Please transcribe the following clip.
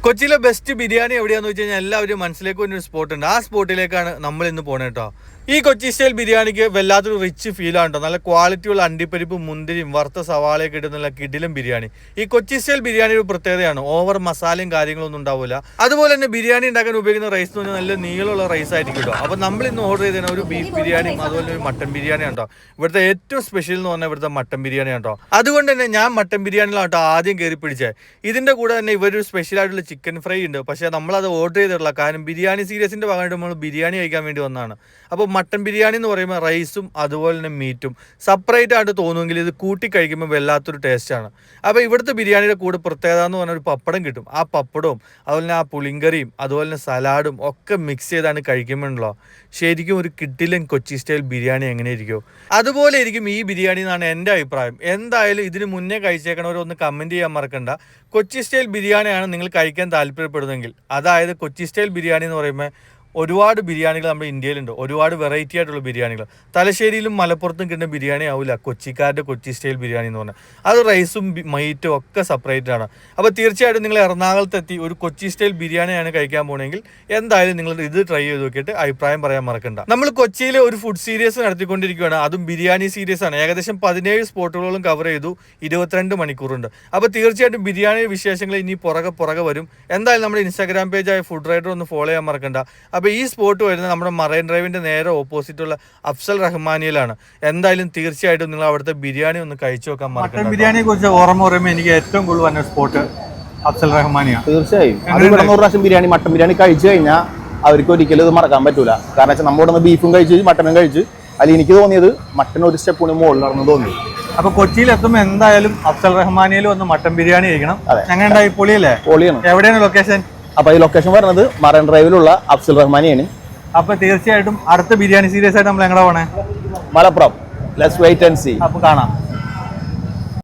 കൊച്ചിയിലെ ബെസ്റ്റ് ബിരിയാണി എവിടെയാന്ന് വെച്ച് കഴിഞ്ഞാൽ എല്ലാവരും മനസ്സിലേക്ക് ഒരു സ്പോട്ട് ഉണ്ട്. ആ സ്പോട്ടിലേക്കാണ് നമ്മൾ ഇന്ന് പോണേ കേട്ടോ. ഈ കൊച്ചി സ്റ്റൈൽ ബിരിയാണിക്ക് വല്ലാത്തൊരു റിച്ച് ഫീൽ ആണ് കേട്ടോ. നല്ല ക്വാളിറ്റിയുള്ള അണ്ടിപ്പരിപ്പും മുന്തിരിയും വറുത്ത സവാളയൊക്കെ ഇട്ട് നല്ല കിടിലും ബിരിയാണി. ഈ കൊച്ചി സ്റ്റൈൽ ബിരിയാണി ഒരു പ്രത്യേകതയാണ്. ഓവർ മസാലയും കാര്യങ്ങളൊന്നും ഉണ്ടാവില്ല. അതുപോലെ തന്നെ ബിരിയാണി ഉണ്ടാക്കാൻ ഉപയോഗിക്കുന്ന റൈസ് എന്ന് പറഞ്ഞാൽ നല്ല നീളമുള്ള റൈസ് ആയിരിക്കും കേട്ടോ. അപ്പോൾ നമ്മൾ ഇന്ന് ഓർഡർ ചെയ്തതിന് ഒരു ബീഫ് ബിരിയാണിയും അതുപോലെ ഒരു മട്ടൻ ബിരിയാണി കേട്ടോ. ഇവിടുത്തെ ഏറ്റവും സ്പെഷ്യൽ എന്ന് പറഞ്ഞാൽ ഇവിടുത്തെ മട്ടൻ ബിരിയാണി കേട്ടോ. അതുകൊണ്ട് തന്നെ ഞാൻ മട്ടൻ ബിരിയാണിയിലാണ് കേട്ടോ ആദ്യം കയറി പിടിച്ചത്. ഇതിന്റെ കൂടെ തന്നെ ഇവരൊരു സ്പെഷ്യൽ ആയിട്ടുള്ള ചിക്കൻ ഫ്രൈ ഉണ്ട്. പക്ഷേ നമ്മളത് ഓർഡർ ചെയ്തിട്ടുള്ള കാരണം ബിരിയാണി സീരീസിന്റെ ഭാഗമായിട്ട് നമ്മൾ ബിരിയാണി കഴിക്കാൻ വേണ്ടി വന്നതാണ്. അപ്പോൾ മട്ടൻ ബിരിയാണി എന്ന് പറയുമ്പോൾ റൈസും അതുപോലെ തന്നെ മീറ്റും സെപ്പറേറ്റ് ആയിട്ട് തോന്നുമെങ്കിൽ ഇത് കൂട്ടി കഴിക്കുമ്പോൾ വല്ലാത്തൊരു ടേസ്റ്റാണ്. അപ്പോൾ ഇവിടുത്തെ ബിരിയാണിയുടെ കൂടെ പ്രത്യേകത എന്ന് പറഞ്ഞാൽ ഒരു പപ്പടം കിട്ടും. ആ പപ്പടവും അതുപോലെ തന്നെ ആ പുളിങ്കറിയും അതുപോലെ തന്നെ സലാഡും ഒക്കെ മിക്സ് ചെയ്താണ് കഴിക്കുമ്പോഴല്ലോ ശരിക്കും ഒരു കിടിലൻ കൊച്ചി സ്റ്റൈൽ ബിരിയാണി എങ്ങനെ ഇരിക്കും അതുപോലെ ഇരിക്കും ഈ ബിരിയാണി എന്നാണ് എൻ്റെ അഭിപ്രായം. എന്തായാലും ഇതിന് മുന്നേ കഴിച്ചേക്കണവരൊന്ന് കമൻറ്റ് ചെയ്യാൻ മറക്കണ്ട. കൊച്ചി സ്റ്റൈൽ ബിരിയാണിയാണ് നിങ്ങൾ കഴിക്കാൻ താല്പര്യപ്പെടുന്നതെങ്കിൽ, അതായത് കൊച്ചി സ്റ്റൈൽ ബിരിയാണി എന്ന് പറയുമ്പോൾ ഒരുപാട് ബിരിയാണികൾ നമ്മുടെ ഇന്ത്യയിലുണ്ട്. ഒരുപാട് വെറൈറ്റി ആയിട്ടുള്ള ബിരിയാണികൾ. തലശ്ശേരിയിലും മലപ്പുറത്തും കിട്ടുന്ന ബിരിയാണി ആവില്ല കൊച്ചിക്കാരുടെ കൊച്ചി സ്റ്റൈൽ ബിരിയാണി എന്ന് പറഞ്ഞാൽ. അത് റൈസും മീറ്റും ഒക്കെ സെപ്പറേറ്റ് ആണ്. അപ്പോൾ തീർച്ചയായിട്ടും നിങ്ങൾ എറണാകുളത്തെത്തി ഒരു കൊച്ചി സ്റ്റൈൽ ബിരിയാണിയാണ് കഴിക്കാൻ പോകണമെങ്കിൽ എന്തായാലും നിങ്ങൾ ഇത് ട്രൈ ചെയ്ത് നോക്കിയിട്ട് അഭിപ്രായം പറയാൻ മറക്കണ്ട. നമ്മൾ കൊച്ചിയിൽ ഒരു ഫുഡ് സീരീസ് നടത്തിക്കൊണ്ടിരിക്കുകയാണ്. അതും ബിരിയാണി സീരീസ് ആണ്. ഏകദേശം 17 സ്പോട്ടുകളോളം കവർ ചെയ്തു. 22 മണിക്കൂറുണ്ട്. അപ്പോൾ തീർച്ചയായിട്ടും ബിരിയാണി വിശേഷങ്ങൾ ഇനി പുറകെ വരും. എന്തായാലും നമ്മുടെ ഇൻസ്റ്റാഗ്രാം പേജായ ഫുഡ് റൈഡർ ഒന്ന് ഫോളോ ചെയ്യാൻ മറക്കണ്ട. അപ്പോൾ ഈ സ്പോട്ട് വരുന്നത് നമ്മുടെ മറൈൻ ഡ്രൈവിൻ്റെ നേരെ ഓപ്പോസിറ്റുള്ള അഫ്സൽ റഹ്മാനിയിലാണ്. എന്തായാലും തീർച്ചയായിട്ടും നിങ്ങൾ അവിടുത്തെ ബിരിയാണി ഒന്ന് കഴിച്ചു നോക്കാൻ മറക്കണ്ട. മട്ടൻ ബിരിയാണിയെ കുറിച്ച് ഓർമ്മ പറയുമ്പോൾ എനിക്ക് ഏറ്റവും കൂടുതൽ വന്ന സ്പോട്ട് അഫ്സൽ റഹ്മാനിയാണ്. തീർച്ചയായും 100 പ്രാവശ്യം ബിരിയാണി മട്ടൻ ബിരിയാണി കഴിച്ചു കഴിഞ്ഞാൽ അവർക്ക് ഒരിക്കലും ഇത് മറക്കാൻ പറ്റൂല. കാരണം വെച്ചാൽ നമ്മുടെ ബീഫും കഴിച്ച് മട്ടനും കഴിച്ച് അതിൽ എനിക്ക് തോന്നിയത് മട്ടൻ ഒരു സ്റ്റെപ്പ് കൂടി മുകളിലാണെന്ന് തോന്നി. അപ്പൊ കൊച്ചിയിൽ എത്തുമ്പോൾ എന്തായാലും അഫ്സൽ റഹ്മാനിയിൽ വന്ന് മട്ടൻ ബിരിയാണി കഴിക്കണം. ഞങ്ങൾ ഉണ്ടായി പൊളിയല്ലേ? പൊളിയാണ്. എവിടെയാണ് ലൊക്കേഷൻ? അപ്പൊ ഈ ലൊക്കേഷൻ പറയുന്നത് മറൈൻ ഡ്രൈവിലുള്ള അഫ്സൽ റഹ്മാനിയാണ്. അപ്പൊ തീർച്ചയായിട്ടും അടുത്ത ബിരിയാണി സീരീസ് ആയിട്ട് നമ്മൾ എങ്ങനെ പോണേ? Malappuram. Let's wait and see. അപ്പൊ കാണാം.